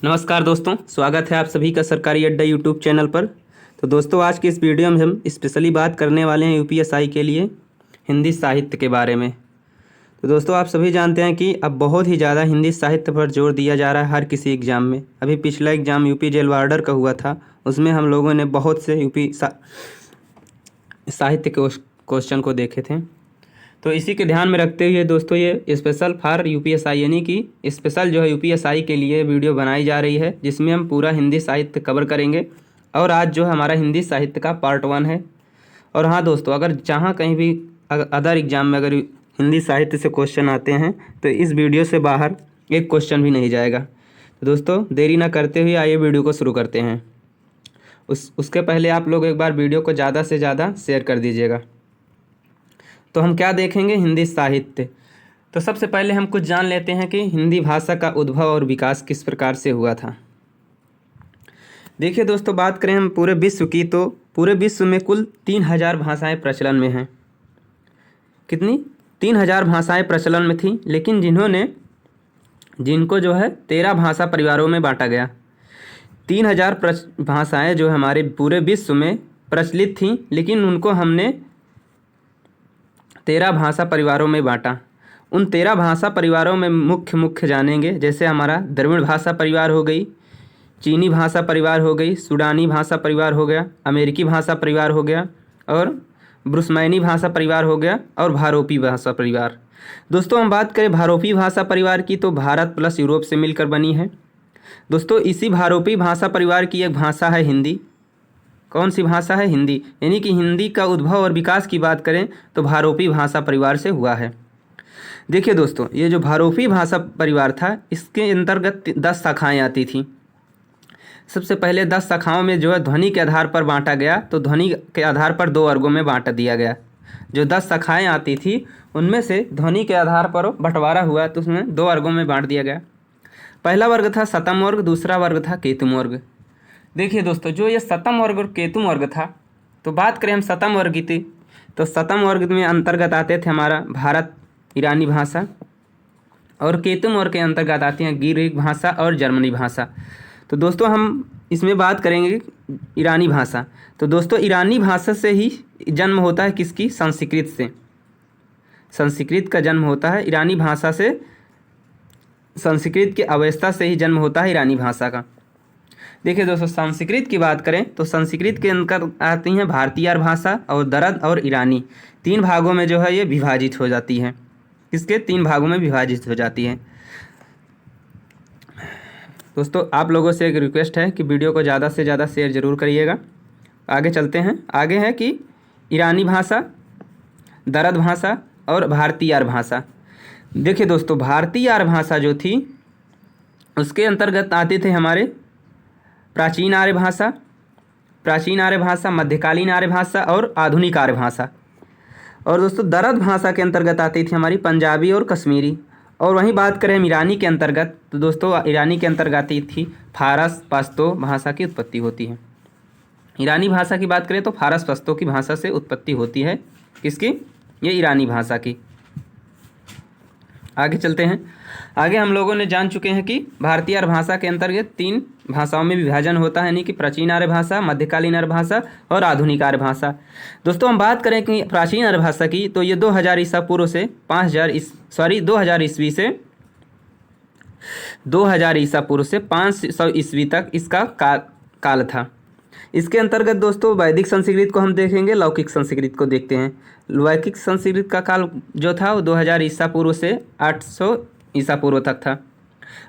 नमस्कार दोस्तों, स्वागत है आप सभी का सरकारी अड्डा यूट्यूब चैनल पर। तो दोस्तों, आज की इस वीडियो में हम स्पेशली बात करने वाले हैं यूपीएसआई के लिए हिंदी साहित्य के बारे में। तो दोस्तों, आप सभी जानते हैं कि अब बहुत ही ज़्यादा हिंदी साहित्य पर जोर दिया जा रहा है हर किसी एग्ज़ाम में। अभी पिछला एग्ज़ाम यूपी जेल वार्डर का हुआ था, उसमें हम लोगों ने बहुत से साहित्य के क्वेश्चन को देखे थे। तो इसी के ध्यान में रखते हुए दोस्तों, ये स्पेशल फॉर यूपीएसआई यानी कि स्पेशल जो है यूपीएसआई के लिए वीडियो बनाई जा रही है, जिसमें हम पूरा हिंदी साहित्य कवर करेंगे। और आज जो हमारा हिंदी साहित्य का पार्ट 1 है। और हाँ दोस्तों, अगर जहाँ कहीं भी अदर एग्जाम में अगर हिंदी साहित्य से क्वेश्चन आते हैं तो इस वीडियो से बाहर एक क्वेश्चन भी नहीं जाएगा। तो दोस्तों, देरी ना करते हुए आइए वीडियो को शुरू करते हैं। उसके पहले आप लोग एक बार वीडियो को ज़्यादा से ज़्यादा शेयर कर दीजिएगा। तो हम क्या देखेंगे? हिंदी साहित्य। तो सबसे पहले हम कुछ जान लेते हैं कि हिंदी भाषा का उद्भव और विकास किस प्रकार से हुआ था। देखिए दोस्तों, बात करें हम पूरे विश्व की, तो पूरे विश्व में कुल 3000 भाषाएं प्रचलन में हैं। कितनी? 3000 भाषाएं प्रचलन में थी, लेकिन जिनको जो है 13 भाषा परिवारों में बांटा गया। 3000 भाषाएं जो हमारे पूरे विश्व में प्रचलित थीं, लेकिन उनको हमने 13 भाषा परिवारों में बांटा। उन 13 भाषा परिवारों में मुख्य जानेंगे, जैसे हमारा द्रविड़ भाषा परिवार हो गई, चीनी भाषा परिवार हो गई, सूडानी भाषा परिवार हो गया, अमेरिकी भाषा परिवार हो गया, और ब्रुस्मैनी भाषा परिवार हो गया, और भारोपी भाषा परिवार। दोस्तों, हम बात करें भारोपी भाषा परिवार की, तो भारत प्लस यूरोप से मिलकर बनी है। दोस्तों, इसी भारोपी भाषा परिवार की एक भाषा है हिंदी। कौन सी भाषा है? हिंदी। यानी कि हिंदी का उद्भव और विकास की बात करें तो भारोपी भाषा परिवार से हुआ है। देखिए दोस्तों, ये जो भारोपी भाषा परिवार था, इसके अंतर्गत 10 शाखाएं आती थीं। सबसे पहले 10 शाखाओं में जो है ध्वनि के आधार पर बांटा गया, तो ध्वनि के आधार पर 2 वर्गों में बांट दिया गया। जो 10 शाखाएँ आती थी उनमें से ध्वनि के आधार पर बंटवारा हुआ, तो उसमें 2 वर्गों में बांट दिया गया। पहला वर्ग था सतम वर्ग, दूसरा वर्ग था केतुम वर्ग। देखिए दोस्तों, जो ये सतम वर्ग और केतुम वर्ग था, तो बात करें हम सतम वर्ग की, तो सतम वर्ग में अंतर्गत आते थे हमारा भारत ईरानी भाषा, और केतुम वर्ग के अंतर्गत आती हैं ग्रीक भाषा और जर्मनी भाषा। तो दोस्तों, हम इसमें बात करेंगे ईरानी भाषा। तो दोस्तों, ईरानी भाषा से ही जन्म होता है किसकी? संस्कृत से। संस्कृत का जन्म होता है ईरानी भाषा से। संस्कृत की अवस्था से ही जन्म होता है ईरानी भाषा का। देखिए दोस्तों, संस्कृत की बात करें तो संस्कृत के अंदर आती हैं भारतीय भाषा और दरद और ईरानी। 3 भागों में जो है ये विभाजित हो जाती है। किसके? 3 भागों में विभाजित हो जाती है। दोस्तों, आप लोगों से एक रिक्वेस्ट है कि वीडियो को ज़्यादा से ज़्यादा शेयर ज़रूर करिएगा। आगे चलते हैं। आगे है कि ईरानी भाषा, दरद भाषा और भारतीय भाषा। देखिए दोस्तों, भारतीय भाषा जो थी उसके अंतर्गत आते थे हमारे प्राचीन आर्य भाषा, मध्यकालीन आर्य भाषा और आधुनिक आर्य भाषा। और दोस्तों, दरद भाषा के अंतर्गत आती थी हमारी पंजाबी और कश्मीरी। और वहीं बात करें हम ईरानी के अंतर्गत, तो दोस्तों ईरानी के अंतर्गत आती थी फारस पश्तो भाषा की उत्पत्ति होती है। ईरानी भाषा की बात करें तो फारस पश्तो की भाषा से उत्पत्ति होती है। किसकी? ये ईरानी भाषा की। आगे चलते हैं। आगे हम लोगों ने जान चुके हैं कि भारतीय आर्य भाषा के अंतर्गत 3 भाषाओं में विभाजन होता है, यानी कि प्राचीन आर्य भाषा, मध्यकालीन आर्य भाषा और आधुनिक आर्य भाषा। दोस्तों, हम बात करें कि प्राचीन आर्य भाषा की, तो ये 2000 ईसा पूर्व से 2000 ईस्वी से 2000 ईसा पूर्व से 500 ईस्वी तक इसका काल था। इसके अंतर्गत दोस्तों वैदिक संस्कृत को हम देखेंगे, लौकिक संस्कृत को देखते हैं। वैदिक संस्कृत का काल जो था वो 2000 ईसा पूर्व से 800 ईसा पूर्व तक था।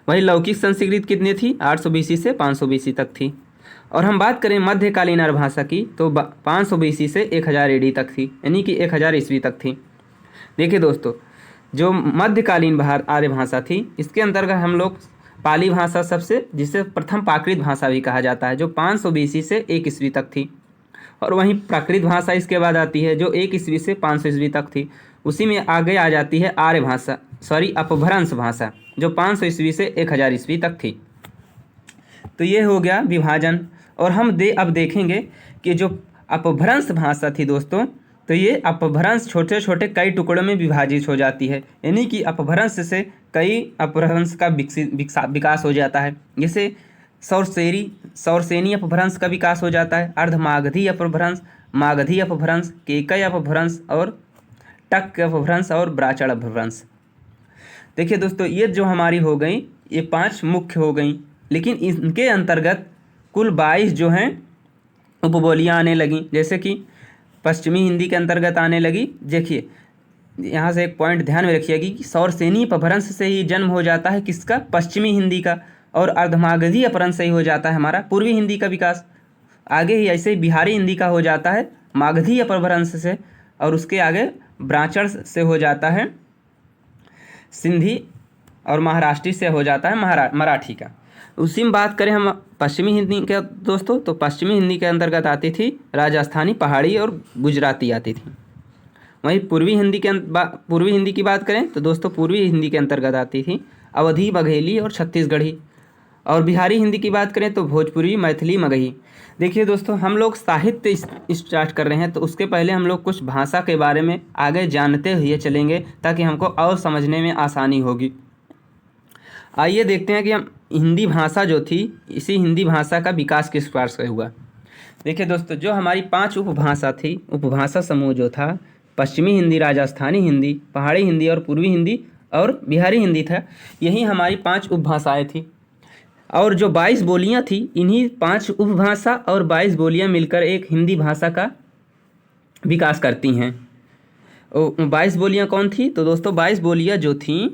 वही लौकिक संस्कृत कितनी थी? 800 बीसी से 500 बीसी तक थी। और हम बात करें मध्यकालीन आर्य भाषा की, तो 500 बीसी से 1000 एडी तक थी, यानी कि 1000 ईस्वी तक थी। देखिए दोस्तों, जो मध्यकालीन आर्य भाषा थी, इसके अंतर्गत हम लोग पाली भाषा सबसे, जिसे प्रथम प्राकृत भाषा भी कहा जाता है, जो 500 बीसी से 1 ईस्वी तक थी। और वहीं प्राकृत भाषा इसके बाद आती है, जो 1 ईस्वी से 500 ईस्वी तक थी। उसी में आगे आ जाती है आर्य भाषा, अपभ्रंश भाषा, जो 500 ईस्वी से 1000 ईस्वी तक थी। तो ये हो गया विभाजन। और हम अब देखेंगे कि जो अपभ्रंश भाषा थी दोस्तों, तो ये अपभ्रंश छोटे छोटे कई टुकड़ों में विभाजित हो जाती है, यानी कि अपभ्रंश से कई अपभ्रंश का विकास हो जाता है। जैसे सौरसेनी अपभ्रंश का विकास हो जाता है, अर्धमागधी अपभ्रंश, मागधी अपभ्रंश, केकय अपभ्रंश और टक अपभ्रंश और ब्राचड़ अपभ्रंश। देखिए दोस्तों, ये जो हमारी हो गई, ये 5 मुख्य हो गई, लेकिन इनके अंतर्गत कुल 22 जो हैं उपबोलियाँ आने लगी, जैसे कि पश्चिमी हिंदी के अंतर्गत आने लगी। देखिए यहाँ से एक पॉइंट ध्यान में रखिएगा कि सौरसेनी अपभ्रंश से ही जन्म हो जाता है किसका, पश्चिमी हिंदी का, और अर्धमागधी अपभ्रंश से ही हो जाता है हमारा पूर्वी हिंदी का विकास। आगे ही ऐसे ही बिहारी हिंदी का हो जाता है मागधी अपभ्रंश से, और उसके आगे ब्राचड़ से हो जाता है सिंधी, और महाराष्ट्री से हो जाता है मराठी का। उसी में बात करें हम पश्चिमी हिंदी के दोस्तों, तो पश्चिमी हिंदी के अंतर्गत आती थी राजस्थानी, पहाड़ी और गुजराती आती थी। वहीं पूर्वी हिंदी की बात करें तो दोस्तों पूर्वी हिंदी के अंतर्गत आती थी अवधी, बघेली और छत्तीसगढ़ी। और बिहारी हिंदी की बात करें तो भोजपुरी, मैथिली, मगही। देखिए दोस्तों, हम लोग साहित्य स्टार्ट कर रहे हैं, तो उसके पहले हम लोग कुछ भाषा के बारे में आगे जानते हुए चलेंगे ताकि हमको और समझने में आसानी होगी। आइए देखते हैं कि हम हिंदी भाषा जो थी, इसी हिंदी भाषा का विकास किस प्रकार से हुआ। देखिए दोस्तों, जो हमारी 5 उपभाषा थी, उपभाषा समूह जो था, पश्चिमी हिंदी, राजस्थानी हिंदी, पहाड़ी हिंदी और पूर्वी हिंदी और बिहारी हिंदी था, यही हमारी 5 उपभाषाएँ थी। और जो 22 बोलियां थी, इन्हीं 5 उपभाषा और 22 बोलियां मिलकर एक हिंदी भाषा का विकास करती हैं। 22 बोलियां कौन थी, तो दोस्तों 22 बोलियां जो थीं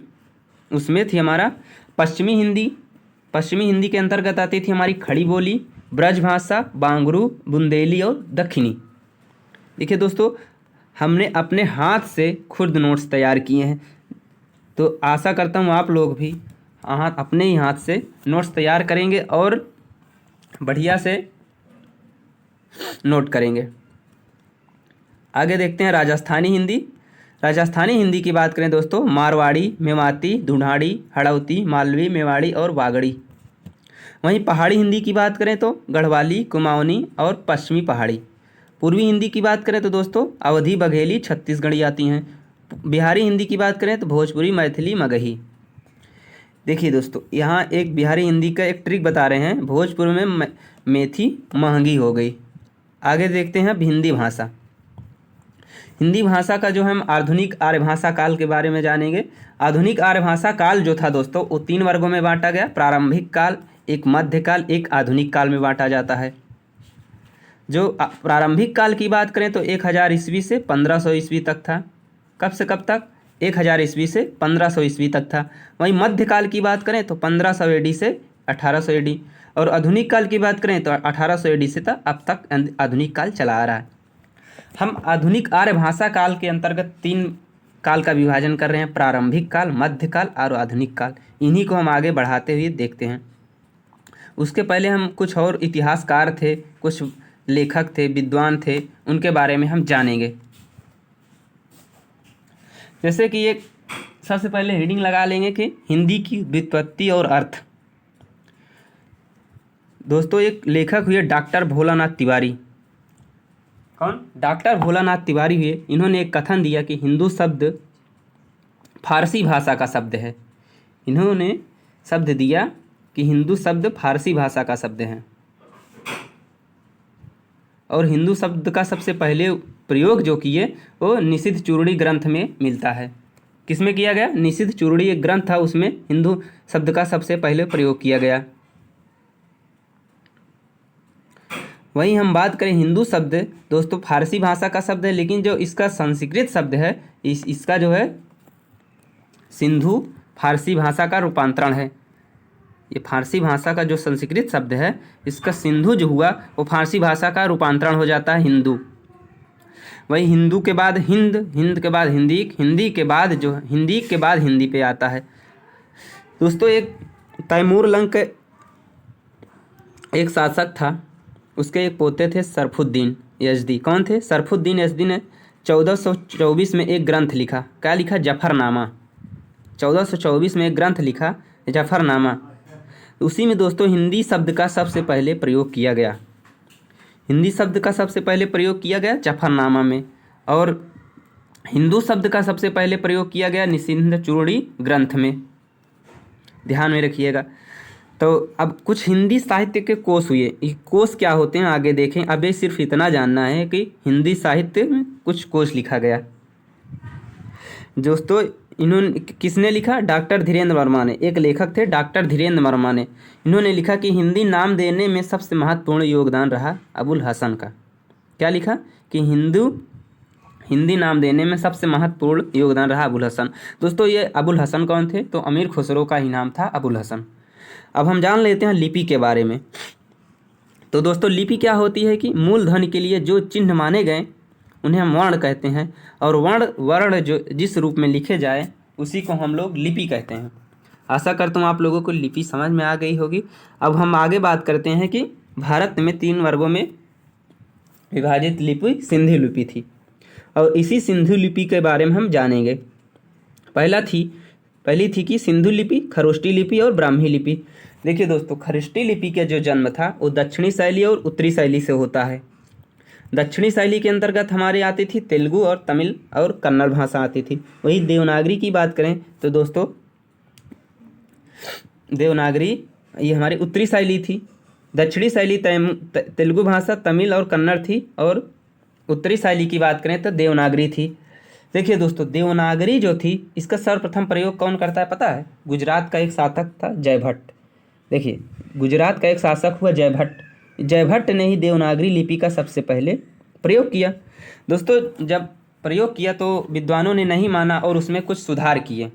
उसमें थी हमारा पश्चिमी हिंदी के अंतर्गत आती थी हमारी खड़ी बोली, ब्रजभाषा, बांगरू, बुंदेली और दक्षिणी। देखिए दोस्तों, हमने अपने हाथ से खुद नोट्स तैयार किए हैं, तो आशा करता हूँ आप लोग भी अपने ही हाथ से नोट्स तैयार करेंगे और बढ़िया से नोट करेंगे। आगे देखते हैं राजस्थानी हिंदी की बात करें दोस्तों, मारवाड़ी, मेवाती, ढूंढाड़ी, हड़ौती, मालवी, मेवाड़ी और बागड़ी। वहीं पहाड़ी हिंदी की बात करें तो गढ़वाली, कुमाऊनी और पश्चिमी पहाड़ी। पूर्वी हिंदी की बात करें तो दोस्तों अवधी, बघेली, छत्तीसगढ़ी आती हैं। बिहारी हिंदी की बात करें तो भोजपुरी, मैथिली, मगही। देखिए दोस्तों, यहाँ एक बिहारी हिंदी का एक ट्रिक बता रहे हैं, भोजपुर में मेथी महंगी हो गई। आगे देखते हैं अब हिंदी भाषा का जो हम आधुनिक आर्य भाषा काल के बारे में जानेंगे। आधुनिक आर्य भाषा काल जो था दोस्तों, वो 3 वर्गों में बांटा गया, प्रारंभिक काल, एक मध्यकाल, एक आधुनिक काल में बांटा जाता है। जो प्रारंभिक काल की बात करें तो 1000 ईस्वी से 1500 ईस्वी तक था। कब से कब तक, 1000 ईस्वी से 1500 ईस्वी तक था। वहीं मध्यकाल की बात करें तो 1500 एडी से 1800 एडी, और आधुनिक काल की बात करें तो 1800 एडी से अब तक आधुनिक काल चला आ रहा है। हम आधुनिक आर्य भाषा काल के अंतर्गत 3 काल का विभाजन कर रहे हैं, प्रारंभिक काल, मध्यकाल और आधुनिक काल। इन्हीं को हम आगे बढ़ाते हुए देखते हैं। उसके पहले हम कुछ और इतिहासकार थे, कुछ लेखक थे, विद्वान थे, उनके बारे में हम जानेंगे। जैसे कि एक सबसे पहले हेडिंग लगा लेंगे कि हिंदी की व्युत्पत्ति और अर्थ। दोस्तों, एक लेखक हुए डॉक्टर भोलानाथ तिवारी। कौन? डॉक्टर भोलानाथ तिवारी हुए। इन्होंने एक कथन दिया कि हिंदू शब्द फारसी भाषा का शब्द है। इन्होंने शब्द दिया कि हिंदू शब्द फारसी भाषा का शब्द है, और हिंदू शब्द का सबसे पहले प्रयोग जो किए वो निषिद्ध चूर्णी ग्रंथ में मिलता है। किसमें किया गया? निषिद्ध चूर्णी एक ग्रंथ था, उसमें हिंदू शब्द का सबसे पहले प्रयोग किया गया। वहीं हम बात करें हिंदू शब्द, दोस्तों फारसी भाषा का शब्द है, लेकिन जो इसका संस्कृत शब्द है, इसका जो है सिंधु फारसी भाषा का रूपांतरण है। ये फारसी भाषा का जो संस्कृत शब्द है, इसका सिंधु जो हुआ वो फारसी भाषा का रूपांतरण हो जाता है हिंदू। वही हिंदू के बाद हिंद, हिंद के बाद हिंदी, हिंदी के बाद जो हिंदी के बाद हिंदी पे आता है। दोस्तों, एक तैमूर लंग एक शासक था, उसके एक पोते थे सरफुद्दीन यजदी। कौन थे? सरफुद्दीन यजदी ने 1424 में एक ग्रंथ लिखा। क्या लिखा? जफरनामा। 1424 में एक ग्रंथ लिखा, जफरनामा। उसी में दोस्तों हिंदी शब्द का सबसे पहले प्रयोग किया गया। हिंदी शब्द का सबसे पहले प्रयोग किया गया जफरनामा में। और हिंदू शब्द का सबसे पहले प्रयोग किया गया निषिंध चूड़ी ग्रंथ में, ध्यान में रखिएगा। तो अब कुछ हिंदी साहित्य के कोश हुए, ये कोश क्या होते हैं आगे देखें, अभी सिर्फ इतना जानना है कि हिंदी साहित्य में कुछ कोश लिखा गया। दोस्तों इन्होंने किसने लिखा, डॉक्टर धीरेन्द्र वर्मा ने, एक लेखक थे डॉक्टर धीरेन्द्र वर्मा ने। इन्होंने लिखा कि हिंदी नाम देने में सबसे महत्वपूर्ण योगदान रहा अबुल हसन का। क्या लिखा कि हिंदी नाम देने में सबसे महत्वपूर्ण योगदान रहा अबुल हसन। दोस्तों ये अबुल हसन कौन थे, तो अमीर खुसरो का ही नाम था अबुल हसन। अब हम जान लेते हैं लिपि के बारे में। तो दोस्तों लिपि क्या होती है कि मूल ध्वनि के लिए जो चिन्ह माने गए उन्हें हम वर्ण कहते हैं, और वर्ण जो जिस रूप में लिखे जाए उसी को हम लोग लिपि कहते हैं। आशा करता हूँ आप लोगों को लिपि समझ में आ गई होगी। अब हम आगे बात करते हैं कि भारत में 3 वर्गों में विभाजित लिपि सिंधु लिपि थी, और इसी सिंधु लिपि के बारे में हम जानेंगे। पहली थी कि सिंधु लिपि, खरोष्टी लिपि और ब्राह्मी लिपि। देखिए दोस्तों, खरोष्टी लिपि का जो जन्म था वो दक्षिणी शैली और उत्तरी शैली से होता है। दक्षिणी शैली के अंतर्गत हमारे आती थी तेलुगु और तमिल और कन्नड़ भाषा आती थी। वही देवनागरी की बात करें तो दोस्तों देवनागरी ये हमारी उत्तरी शैली थी। दक्षिणी शैली तेलुगु भाषा, तमिल और कन्नड़ थी, और उत्तरी शैली की बात करें तो देवनागरी थी। देखिए दोस्तों, देवनागरी जो थी इसका सर्वप्रथम प्रयोग कौन करता है पता है, गुजरात का एक शासक था जयभट्ट। देखिए गुजरात का एक शासक हुआ जयभट्ट ने ही देवनागरी लिपि का सबसे पहले प्रयोग किया। दोस्तों जब प्रयोग किया तो विद्वानों ने नहीं माना और उसमें कुछ सुधार किए।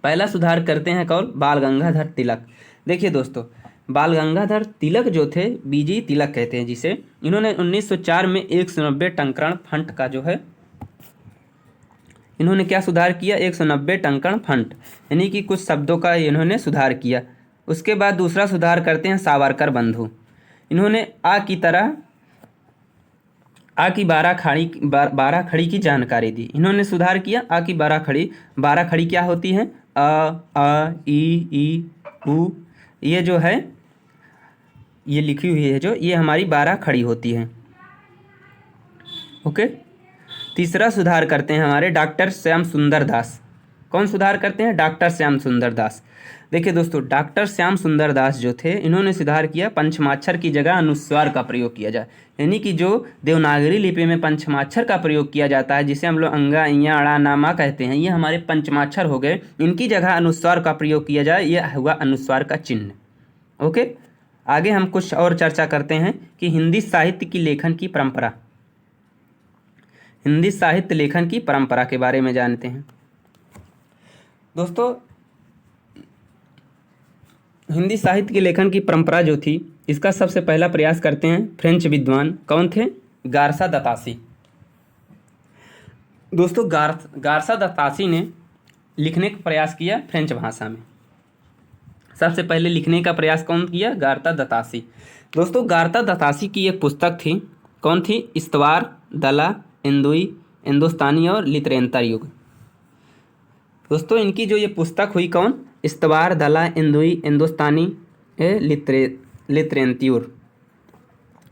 पहला सुधार करते हैं कौन, बाल गंगाधर तिलक। देखिए दोस्तों, बाल गंगाधर तिलक जो थे, बीजी तिलक कहते हैं जिसे, इन्होंने 1904 में 190 टंकण फंट का जो है, इन्होंने क्या सुधार किया, 190 टंकण फंट, यानी कि कुछ शब्दों का इन्होंने सुधार किया। उसके बाद दूसरा सुधार करते हैं सावरकर बंधु। इन्होंने आ की 12 खड़ी की जानकारी दी। इन्होंने सुधार किया आ की 12 खड़ी क्या होती है, आ ई उ, ये जो है ये लिखी हुई है जो, ये हमारी 12 खड़ी होती है। ओके। तीसरा सुधार करते हैं हमारे डॉक्टर श्याम सुंदर दास। कौन सुधार करते हैं, डॉक्टर श्याम सुंदर दास। देखिए दोस्तों, डॉक्टर श्याम सुंदर दास जो थे, इन्होंने सुधार किया पंचमाक्षर की जगह अनुस्वार का प्रयोग किया जाए, यानी कि जो देवनागरी लिपि में पंचमाक्षर का प्रयोग किया जाता है, जिसे हम लोग अंगा इया अड़ा नामा कहते हैं, ये हमारे पंचमाक्षर हो गए, इनकी जगह अनुस्वार का प्रयोग किया जाए, यह हुआ अनुस्वार का चिन्ह। ओके। आगे हम कुछ और चर्चा करते हैं कि हिंदी साहित्य की लेखन की परंपरा, हिंदी साहित्य लेखन की परंपरा के बारे में जानते हैं। दोस्तों हिंदी साहित्य के लेखन की परंपरा जो थी, इसका सबसे पहला प्रयास करते हैं फ्रेंच विद्वान, कौन थे, गारसा दतासी। दोस्तों गारसा दतासी ने लिखने का प्रयास किया फ्रेंच भाषा में। सबसे पहले लिखने का प्रयास कौन किया, गारता दतासी। दोस्तों गारता दतासी की एक पुस्तक थी, कौन थी, इस्तवार दला इंदुई हिंदुस्तानी और लितरेंतर युग। दोस्तों इनकी जो ये पुस्तक हुई, कौन, इस्तवार दला इंदुई हिंदुस्तानी लितरेंत्यूर,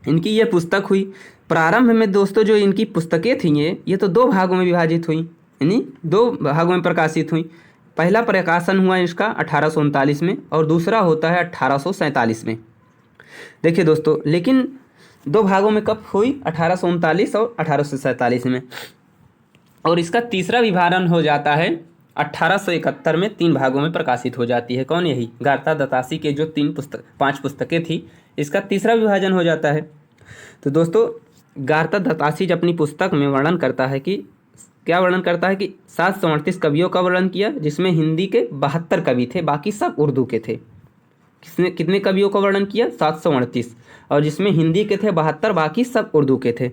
इनकी ये पुस्तक हुई। प्रारंभ में दोस्तों जो इनकी पुस्तकें थी ये तो 2 भागों में विभाजित हुई, यानी 2 भागों में प्रकाशित हुई। पहला प्रकाशन हुआ इसका 1839 में और दूसरा होता है 1847 में। देखिए दोस्तों, लेकिन 2 भागों में कब हुई, 1839 और 1847 में, और इसका तीसरा विभाजन हो जाता है 1871 में, 3 भागों में प्रकाशित हो जाती है। कौन, यही गारता दतासी के जो 5 पुस्तकें थी, इसका तीसरा विभाजन हो जाता है। तो दोस्तों गारता दतासी अपनी पुस्तक में वर्णन करता है कि क्या वर्णन करता है कि 738 कवियों का वर्णन किया, जिसमें हिंदी के 72 कवि थे, बाकी सब उर्दू के थे। कितने कवियों का वर्णन किया, 738, और जिसमें हिंदी के थे 72, बाकी सब उर्दू के थे।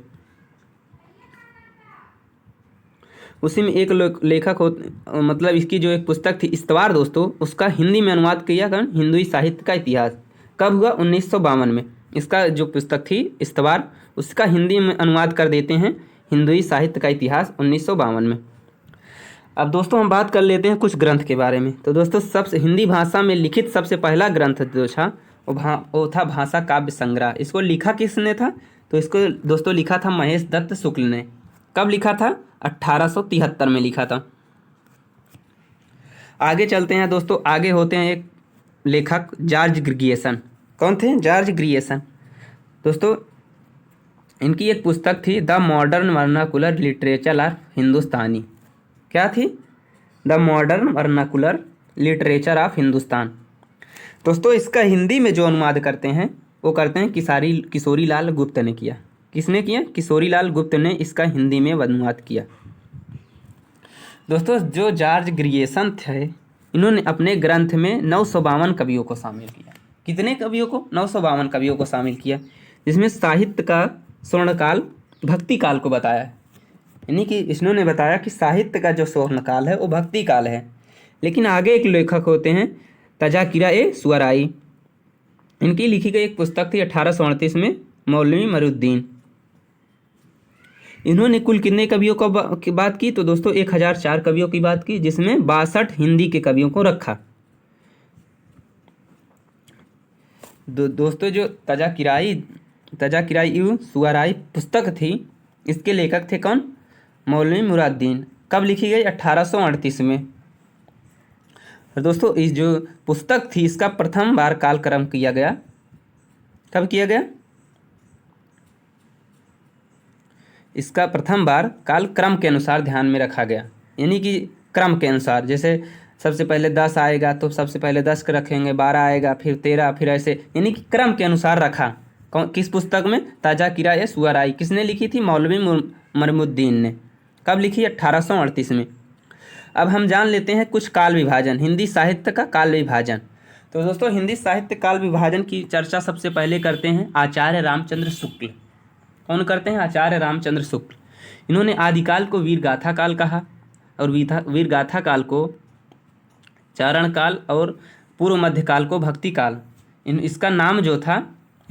उसी में एक लेखक हो, मतलब इसकी जो एक पुस्तक थी इस्तवार दोस्तों, उसका हिंदी में अनुवाद किया कौन, हिंदुई साहित्य का इतिहास। कब हुआ, 1952 में। इसका जो पुस्तक थी इस्तवार, उसका हिंदी में अनुवाद कर देते हैं हिंदुई साहित्य का इतिहास 1952 में। अब दोस्तों हम बात कर लेते हैं कुछ ग्रंथ के बारे में। तो दोस्तों सबसे हिंदी भाषा में लिखित सबसे पहला ग्रंथ जो था वो था भाषा काव्य संग्रह। इसको लिखा किसने था, तो इसको दोस्तों लिखा था महेश दत्त शुक्ल ने। कब लिखा था? 1873 में लिखा था। आगे चलते हैं दोस्तों, आगे होते हैं एक लेखक जॉर्ज ग्रियर्सन। कौन थे? George Grierson. दोस्तों इनकी एक पुस्तक थी the modern vernacular literature of Hindustani. क्या थी? The modern vernacular literature of Hindustan. दोस्तों इसका हिंदी में जो अनुवाद करते हैं वो करते हैं किशोरी लाल गुप्त ने किया। किसने किया? किशोरी लाल गुप्त ने इसका हिंदी में अनुवाद किया। दोस्तों जो जॉर्ज ग्रियर्सन थे, इन्होंने अपने ग्रंथ में 952 कवियों को शामिल किया। कितने कवियों को? 952 कवियों को शामिल किया, जिसमें साहित्य का स्वर्णकाल भक्ति काल को बताया है। यानी कि इन्होंने बताया कि साहित्य का जो स्वर्णकाल है वो भक्ति काल है। लेकिन आगे एक लेखक होते हैं तज़किरा-ए-शुअराई। इनकी लिखी गई एक पुस्तक थी 1838 में, मौलवी मरुद्दीन। इन्होंने कुल कितने कवियों की बात की? तो दोस्तों 1004 कवियों की बात की, जिसमें 62 हिंदी के कवियों को रखा। दोस्तों जो तज़किरा-ए-शुअराई पुस्तक थी, इसके लेखक थे कौन? मौलवी मुराददीन। कब लिखी गई? 1838 में। और दोस्तों इस जो पुस्तक थी इसका प्रथम बार कालक्रम किया गया। कब किया गया? इसका प्रथम बार कालक्रम के अनुसार ध्यान में रखा गया। यानी कि क्रम के अनुसार, जैसे सबसे पहले 10 आएगा तो सबसे पहले 10 का रखेंगे, 12 आएगा फिर 13, फिर ऐसे, यानी कि क्रम के अनुसार रखा। किस पुस्तक में? तज़किरा-ए-शुअराई। किसने लिखी थी? मौलवी मरुद्दीन ने। कब लिखी? 1838 में। अब हम जान लेते हैं कुछ काल विभाजन, हिंदी साहित्य का काल विभाजन। तो दोस्तों हिंदी साहित्य काल विभाजन की चर्चा सबसे पहले करते हैं आचार्य रामचंद्र शुक्ल। कौन करते हैं? आचार्य रामचंद्र शुक्ल। इन्होंने आदिकाल को वीरगाथा काल कहा और वीरगाथा काल को चारण काल और पूर्व मध्यकाल को भक्ति काल। इसका नाम जो था,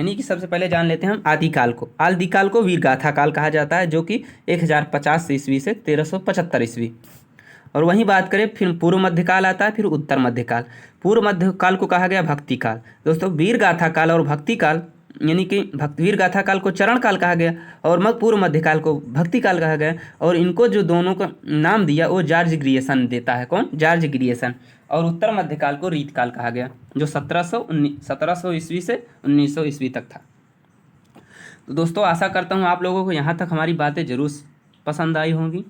यानी कि सबसे पहले जान लेते हैं हम आदिकाल को। आदिकाल को वीरगाथा काल कहा जाता है, जो कि 1050 ईस्वी से 1375 ईस्वी। और वहीं बात करें फिर पूर्व मध्यकाल आता है, फिर उत्तर मध्यकाल। पूर्व मध्यकाल को कहा गया भक्ति काल। दोस्तों वीरगाथा काल और भक्ति काल, यानी कि वीरगाथा काल को चरण काल कहा गया और पूर्व मध्यकाल को भक्ति काल कहा गया। और इनको जो दोनों का नाम दिया वो जॉर्ज ग्रियर्सन देता है। कौन? George Grierson. और उत्तर मध्यकाल को रीतकाल कहा गया, जो 1700 ईस्वी से 1900 ईस्वी तक था। तो दोस्तों आशा करता हूँ आप लोगों को यहाँ तक हमारी बातें ज़रूर पसंद आई होंगी।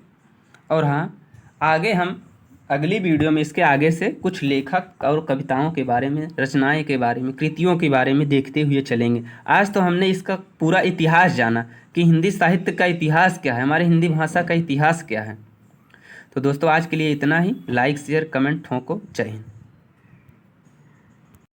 और हाँ, आगे हम अगली वीडियो में इसके आगे से कुछ लेखक और कविताओं के बारे में, रचनाएं के बारे में, कृतियों के बारे में देखते हुए चलेंगे। आज तो हमने इसका पूरा इतिहास जाना कि हिंदी साहित्य का इतिहास क्या है, हमारी हिंदी भाषा का इतिहास क्या है। तो दोस्तों आज के लिए इतना ही। लाइक शेयर कमेंट ठोको। जय हिंद।